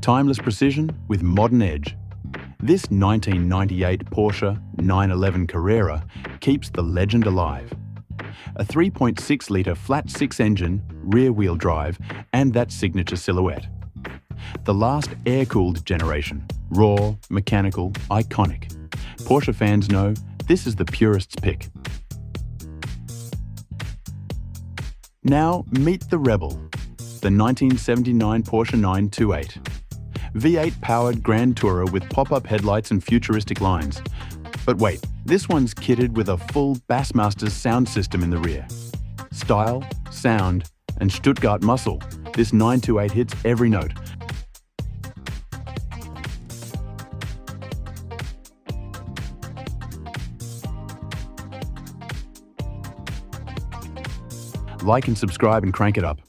Timeless precision with modern edge. This 1998 Porsche 911 Carrera keeps the legend alive. A 3.6-litre flat-six engine, rear-wheel drive, and that signature silhouette. The last air-cooled generation, raw, mechanical, iconic. Porsche fans know this is the purist's pick. Now meet the Rebel, the 1979 Porsche 928. V8 powered Grand Tourer with pop-up headlights and futuristic lines. But wait, this one's kitted with a full Bassmasters sound system in the rear. Style, sound, and Stuttgart muscle, this 928 hits every note. Like and subscribe and crank it up.